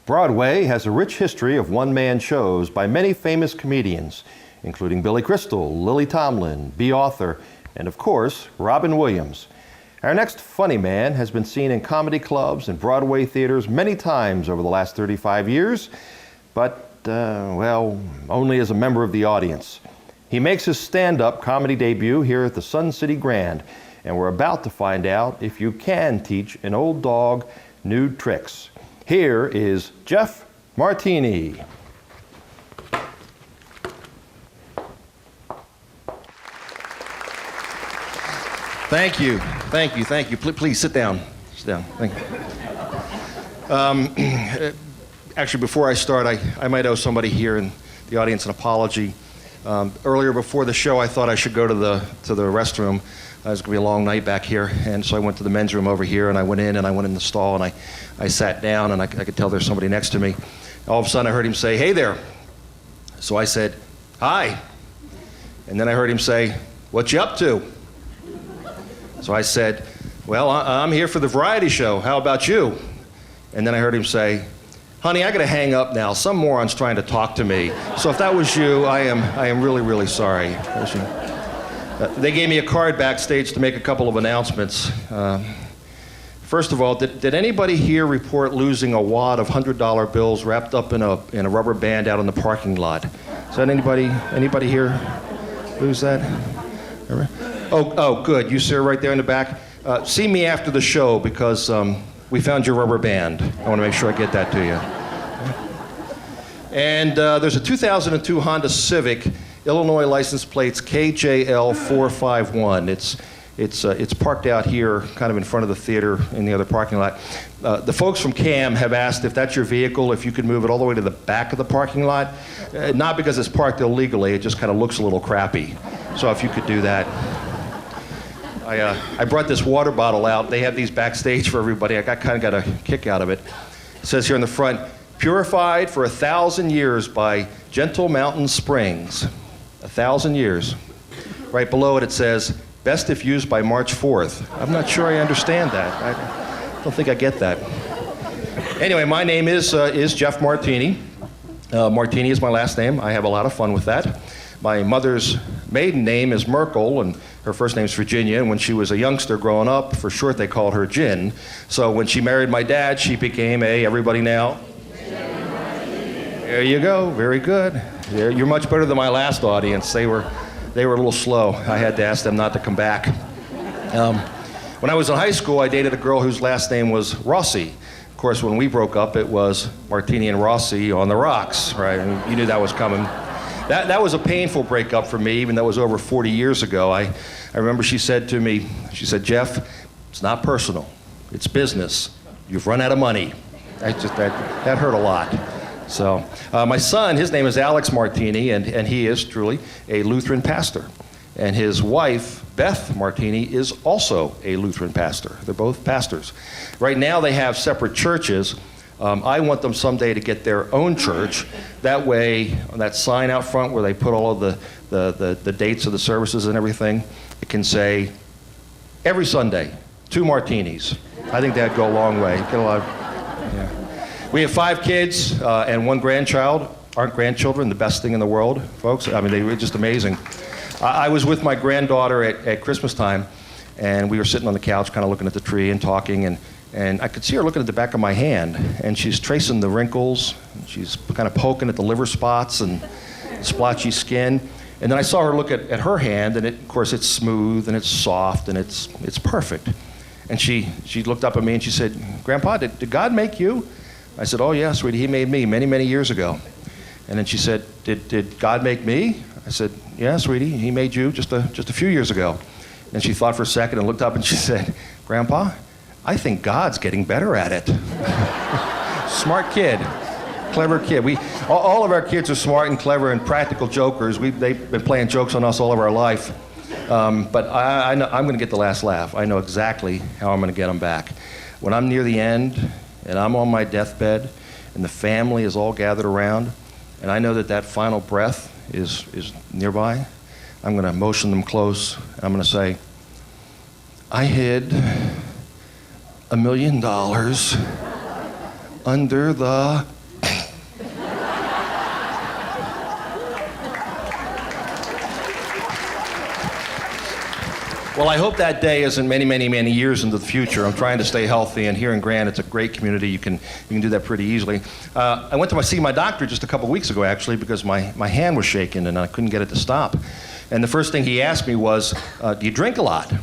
Broadway has a rich history of one-man shows by many famous comedians, including Billy Crystal, Lily Tomlin, Bea Arthur, and of course, Robin Williams. Our next funny man has been seen in comedy clubs and Broadway theaters many times over the last 35 years, but, well, only as a member of the audience. He makes his stand-up comedy debut here at the Sun City Grand, and we're about to find out if you can teach an old dog new tricks. Here is Jeff Martini. Thank you. Please sit down. Sit down. Thank you. Actually, before I start, I might owe somebody here in the audience an apology. Earlier before the show, I thought I should go to the restroom. It was going to be a long night back here, and so I went to the men's room over here, and I went in the stall, and I sat down, and I could tell there's somebody next to me. All of a sudden, I heard him say, "Hey there." So I said, "Hi." And then I heard him say, "What you up to?" So I said, "Well, I'm here for the variety show. How about you?" And then I heard him say, "Honey, I got to hang up now. Some moron's trying to talk to me. So if that was you, I am really, really sorry." They gave me a card backstage to make a couple of announcements. First of all, did anybody here report losing a wad of $100 bills wrapped up in a rubber band out in the parking lot? Is that anybody here lose that? Oh, good. You, sir, right there in the back. See me after the show because we found your rubber band. I want to make sure I get that to you. And there's a 2002 Honda Civic, Illinois license plates KJL451. It's parked out here, kind of in front of the theater in the other parking lot. The folks from CAM have asked if that's your vehicle, if you could move it all the way to the back of the parking lot. Not because it's parked illegally, it just kind of looks a little crappy. So if you could do that. I brought this water bottle out. They have these backstage for everybody. I kind of got a kick out of it. It says here in the front, "Purified for 1,000 years by Gentle Mountain Springs." 1,000 years. Right below it, it says, "Best if used by March 4th. I'm not sure I understand that. I don't think I get that. Anyway, my name is Jeff Martini. Martini is my last name. I have a lot of fun with that. My mother's maiden name is Merkel, and her first name's Virginia, and when she was a youngster growing up, for short, they called her Gin. So when she married my dad, she became everybody now? There you go, very good. You're much better than my last audience. They were a little slow. I had to ask them not to come back. When I was in high school, I dated a girl whose last name was Rossi. Of course, when we broke up, it was Martini and Rossi on the rocks, right? And you knew that was coming. That was a painful breakup for me, even though it was over 40 years ago. I remember she said to me, she said, "Jeff, it's not personal, it's business. You've run out of money." That hurt a lot. So my son, his name is Alex Martini, and he is truly a Lutheran pastor. And his wife, Beth Martini, is also a Lutheran pastor. They're both pastors. Right now they have separate churches. I want them someday to get their own church. That way, on that sign out front where they put all of the dates of the services and everything, it can say, "Every Sunday, 2 martinis." I think that'd go a long way. Get a lot of, yeah. We have 5 kids and 1 grandchild. Aren't grandchildren the best thing in the world, folks? I mean, they were just amazing. I was with my granddaughter at Christmas time, and we were sitting on the couch kind of looking at the tree and talking, and I could see her looking at the back of my hand, and she's tracing the wrinkles, and she's kind of poking at the liver spots and splotchy skin. And then I saw her look at her hand, and of course it's smooth and it's soft and it's perfect. And she looked up at me and she said, "Grandpa, did God make you?" I said, "Oh yeah, sweetie, he made me many, many years ago." And then she said, Did God make me? I said, "Yeah, sweetie, he made you just a few years ago." And she thought for a second and looked up and she said, "Grandpa, I think God's getting better at it." Smart kid, clever kid. All of our kids are smart and clever and practical jokers. They've been playing jokes on us all of our life. But I know I'm going to get the last laugh. I know exactly how I'm going to get them back. When I'm near the end and I'm on my deathbed and the family is all gathered around, and I know that final breath is nearby, I'm going to motion them close, and I'm going to say, "I hid $1 million under the Well, I hope that day isn't many, many, many years into the future. I'm trying to stay healthy, and here in Grand, it's a great community. You can do that pretty easily. I went to see my doctor just a couple weeks ago, actually, because my hand was shaking and I couldn't get it to stop. And the first thing he asked me was, do you drink a lot?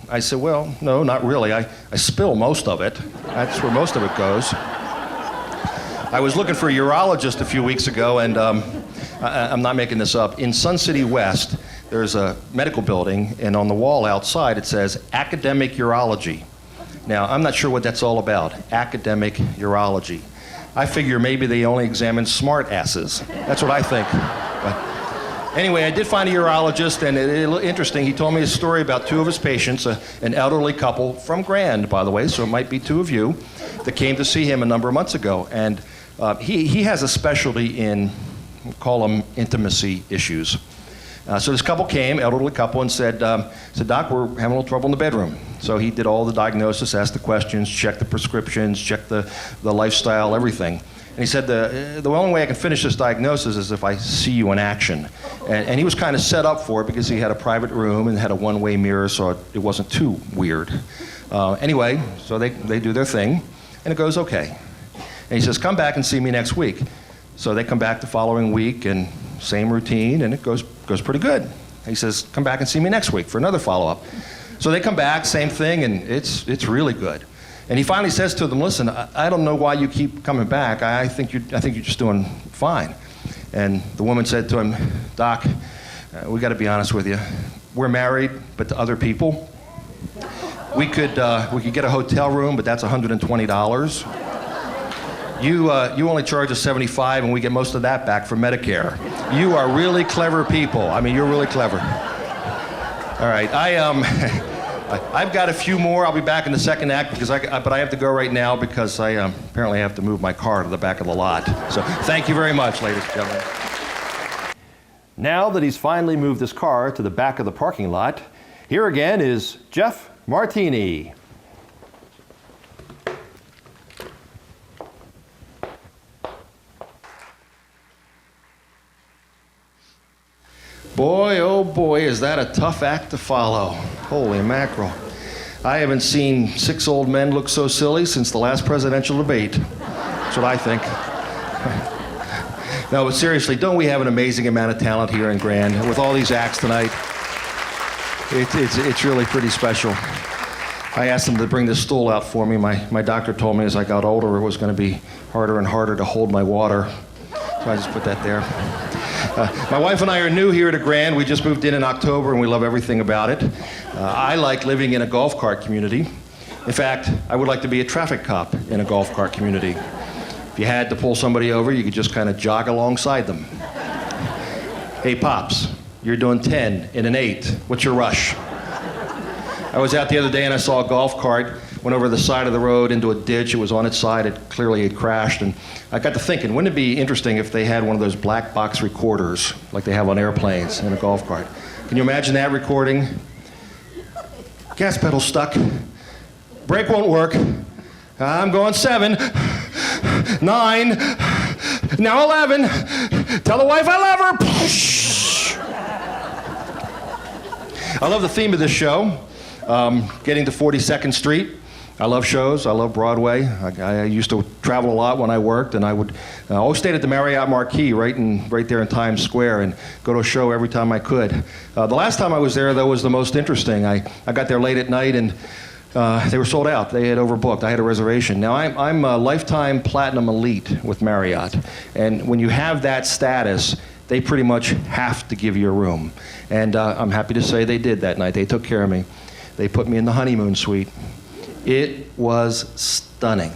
I said, well, no, not really. I spill most of it. That's where most of it goes. I was looking for a urologist a few weeks ago, and I'm not making this up. In Sun City West, there's a medical building, and on the wall outside it says academic urology. Now, I'm not sure what that's all about, academic urology. I figure maybe they only examine smart asses. That's what I think. But anyway, I did find a urologist, and interesting. He told me a story about two of his patients, an elderly couple from Grand, by the way, so it might be two of you, that came to see him a number of months ago. And he has a specialty in, we'll call them intimacy issues. So this couple came, elderly couple, and said, Doc, we're having a little trouble in the bedroom. So he did all the diagnosis, asked the questions, checked the prescriptions, checked the lifestyle, everything. And he said, the only way I can finish this diagnosis is if I see you in action. And he was kind of set up for it because he had a private room and had a one-way mirror, so it wasn't too weird. Anyway, so they do their thing, and it goes okay. And he says, come back and see me next week. So they come back the following week, and same routine, and it goes pretty good. He says, come back and see me next week for another follow-up. So they come back, same thing, and it's really good. And he finally says to them, listen, I don't know why you keep coming back. I think you're just doing fine. And the woman said to him, Doc, we got to be honest with you. We're married, but to other people. We could get a hotel room, but that's $120. You only charge us $75, and we get most of that back from Medicare. You are really clever people. I mean, you're really clever. All right, I've got a few more. I'll be back in the second act but I have to go right now because I apparently have to move my car to the back of the lot. So thank you very much, ladies and gentlemen. Now that he's finally moved his car to the back of the parking lot, here again is Jeff Martini. Boy, oh boy, is that a tough act to follow. Holy mackerel. I haven't seen 6 old men look so silly since the last presidential debate. That's what I think. No, but seriously, don't we have an amazing amount of talent here in Grand? With all these acts tonight, it's really pretty special. I asked them to bring this stool out for me. My doctor told me as I got older it was going to be harder and harder to hold my water. So I just put that there. My wife and I are new here to Grand. We just moved in October, and we love everything about it. I like living in a golf cart community. In fact, I would like to be a traffic cop in a golf cart community. If you had to pull somebody over, you could just kind of jog alongside them. Hey, Pops, you're doing 10 in an 8. What's your rush? I was out the other day, and I saw a golf cart went over the side of the road into a ditch. It was on its side. It clearly had crashed. And I got to thinking, wouldn't it be interesting if they had one of those black box recorders like they have on airplanes in a golf cart? Can you imagine that recording? Gas pedal stuck. Brake won't work. I'm going 7, 9, now 11. Tell the wife I love her. I love the theme of this show, getting to 42nd Street. I love shows. I love Broadway. I used to travel a lot when I worked, and I would always stayed at the Marriott Marquis right there in Times Square and go to a show every time I could. The last time I was there, though, was the most interesting. I got there late at night, and they were sold out. They had overbooked. I had a reservation. Now, I'm a lifetime platinum elite with Marriott, and when you have that status, they pretty much have to give you a room. And I'm happy to say they did that night. They took care of me. They put me in the honeymoon suite. It was stunning.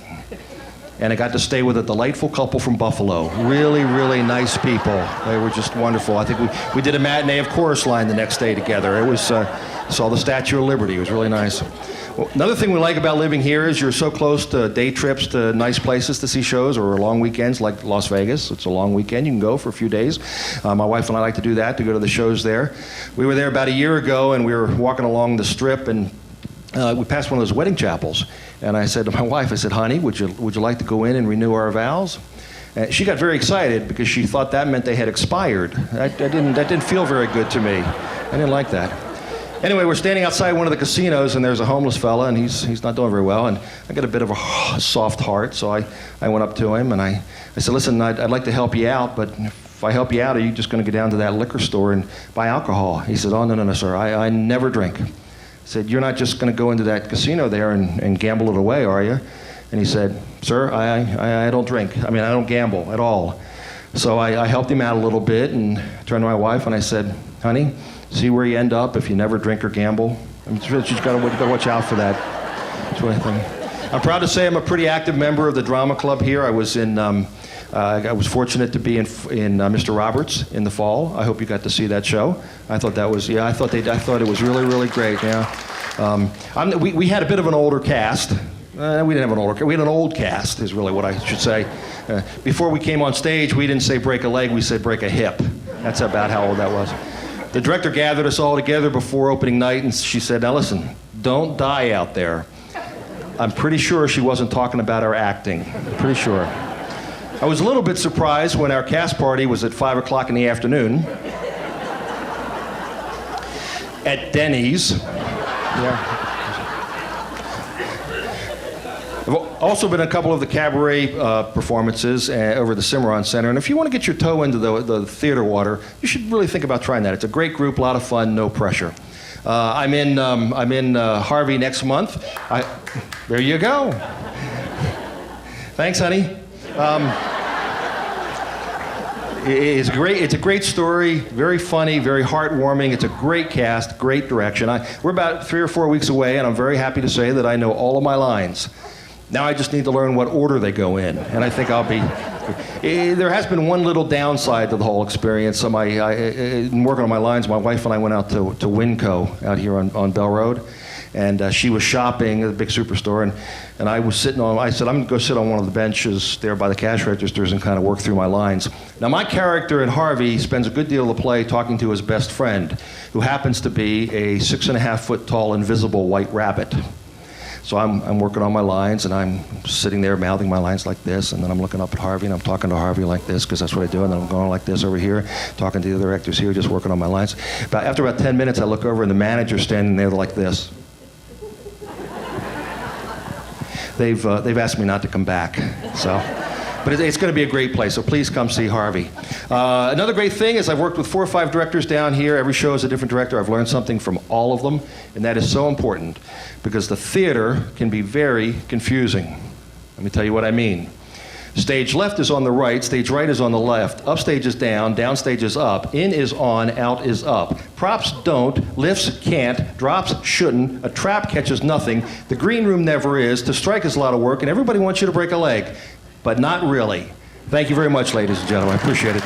And I got to stay with a delightful couple from Buffalo. Really, really nice people. They were just wonderful. I think we did a matinee of Chorus Line the next day together. It was, saw the Statue of Liberty. It was really nice. Well, another thing we like about living here is you're so close to day trips to nice places to see shows, or long weekends like Las Vegas. It's a long weekend. You can go for a few days. My wife and I like to do that, to go to the shows there. We were there about a year ago, and we were walking along the Strip, and we passed one of those wedding chapels, and I said to my wife, I said, honey, would you like to go in and renew our vows? She got very excited because she thought that meant they had expired. That didn't feel very good to me. I didn't like that. Anyway, we're standing outside one of the casinos, and there's a homeless fella, and he's not doing very well. And I got a bit of a soft heart, so I went up to him, and I said, listen, I'd like to help you out, but if I help you out, are you just going to go down to that liquor store and buy alcohol? He said, oh, no, sir, I never drink. I said, you're not just going to go into that casino there and gamble it away, are you? And he said, sir, I don't drink. I mean, I don't gamble at all. So I helped him out a little bit and turned to my wife and I said, honey, see where you end up if you never drink or gamble. I mean, you've got to watch out for that sort of thing. I'm proud to say I'm a pretty active member of the drama club here. I was fortunate to be in Mr. Roberts in the fall. I hope you got to see that show. I thought it was really, really great. Yeah. We had a bit of an older cast. We didn't have an older cast. We had an old cast, is really what I should say. Before we came on stage, we didn't say break a leg, we said break a hip. That's about how old that was. The director gathered us all together before opening night, and she said, now listen, don't die out there. I'm pretty sure she wasn't talking about our acting. Pretty sure. I was a little bit surprised when our cast party was at 5 o'clock in the afternoon at Denny's. Yeah. I've also been in a couple of the cabaret performances over the Cimarron Center, and if you want to get your toe into the theater water, you should really think about trying that. It's a great group, a lot of fun, no pressure. I'm in Harvey next month. There you go. Thanks, honey. It's great. It's a great story, very funny, very heartwarming. It's a great cast, great direction. We're about 3 or 4 weeks away, and I'm very happy to say that I know all of my lines. Now I just need to learn what order they go in, and I think I'll be. There has been one little downside to the whole experience. In working on my lines, my wife and I went out to Winco out here on Bell Road, and she was shopping at the big superstore, and I was sitting on. I said, I'm going to go sit on one of the benches there by the cash registers and kind of work through my lines. Now my character in Harvey spends a good deal of the play talking to his best friend, who happens to be a 6.5 foot tall invisible white rabbit. So I'm working on my lines, and I'm sitting there mouthing my lines like this, and then I'm looking up at Harvey, and I'm talking to Harvey like this, because that's what I do, and then I'm going like this over here, talking to the other actors here, just working on my lines. But after about 10 minutes, I look over, and the manager's standing there like this. They've asked me not to come back, so. But it's going to be a great play, so please come see Harvey. Another great thing is I've worked with 4 or 5 directors down here. Every show is a different director. I've learned something from all of them, and that is so important because the theater can be very confusing. Let me tell you what I mean. Stage left is on the right, stage right is on the left, upstage is down, downstage is up, in is on, out is up. Props don't, lifts can't, drops shouldn't, a trap catches nothing, the green room never is, to strike is a lot of work, and everybody wants you to break a leg. But not really. Thank you very much, ladies and gentlemen. I appreciate it.